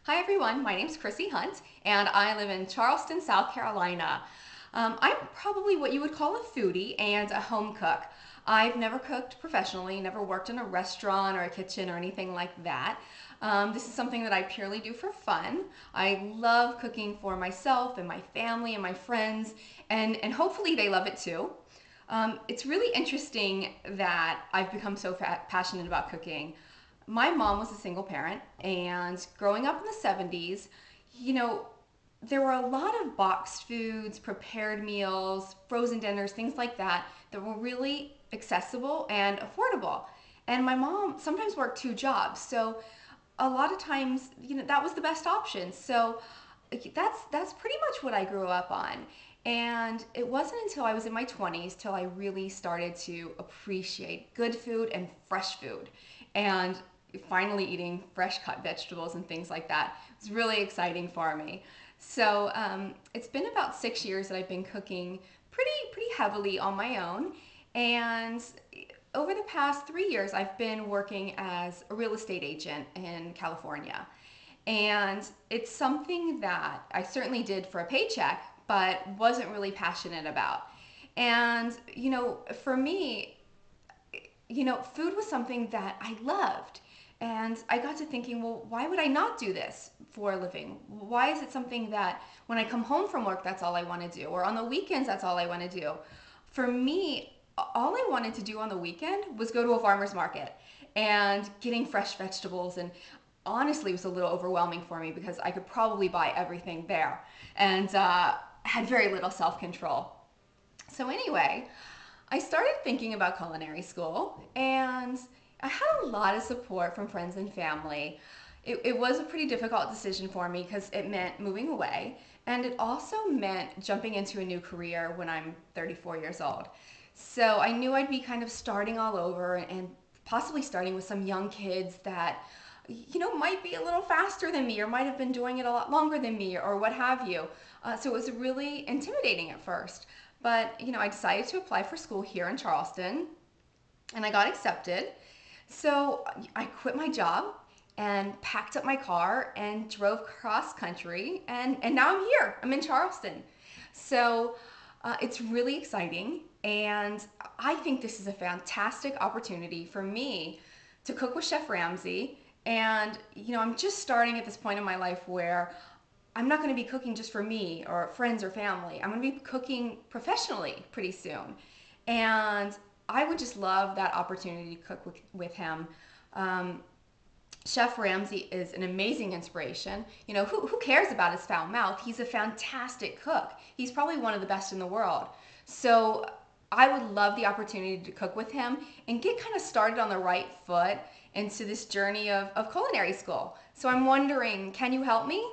Hi everyone, my name's Chrissy Hunt and I live in Charleston, South Carolina. I'm probably what you would call a foodie and a home cook. I've never cooked professionally, never worked in a restaurant or a kitchen or anything like that. This is something that I purely do for fun. I love cooking for myself and my family and my friends, and hopefully they love it too. It's really interesting that I've become so passionate about cooking. My mom was a single parent, and growing up in the 70s, you know, there were a lot of boxed foods, prepared meals, frozen dinners, things like that that were really accessible and affordable. And my mom sometimes worked two jobs, so a lot of times, that was the best option. So that's pretty much what I grew up on. And it wasn't until I was in my 20s till I really started to appreciate good food and fresh food. And finally eating fresh cut vegetables and things like that. It was really exciting for me. So it's been about 6 years that I've been cooking pretty heavily on my own. And over the past 3 years, I've been working as a real estate agent in California. And it's something that I certainly did for a paycheck, but wasn't really passionate about. And, for me, food was something that I loved. And I got to thinking, well, why would I not do this for a living? Why is it something that when I come home from work, that's all I want to do? Or on the weekends, that's all I want to do? For me, all I wanted to do on the weekend was go to a farmer's market and getting fresh vegetables. And honestly, it was a little overwhelming for me because I could probably buy everything there and had very little self control. So, anyway, I started thinking about culinary school, and I had a lot of support from friends and family. It was a pretty difficult decision for me because it meant moving away, and it also meant jumping into a new career when I'm 34 years old. So I knew I'd be kind of starting all over and possibly starting with some young kids that might be a little faster than me or might have been doing it a lot longer than me or what have you. So it was really intimidating at first. But, I decided to apply for school here in Charleston and I got accepted. So I quit my job and packed up my car and drove cross country. And now I'm here. I'm in Charleston. So it's really exciting. And I think this is a fantastic opportunity for me to cook with Chef Ramsay. And, I'm just starting at this point in my life where I'm not going to be cooking just for me or friends or family. I'm going to be cooking professionally pretty soon. And I would just love that opportunity to cook with him. Um, Chef Ramsay is an amazing inspiration. Who cares about his foul mouth? He's a fantastic cook. He's probably one of the best in the world. So I would love the opportunity to cook with him and get kind of started on the right foot into this journey of culinary school. So I'm wondering, can you help me?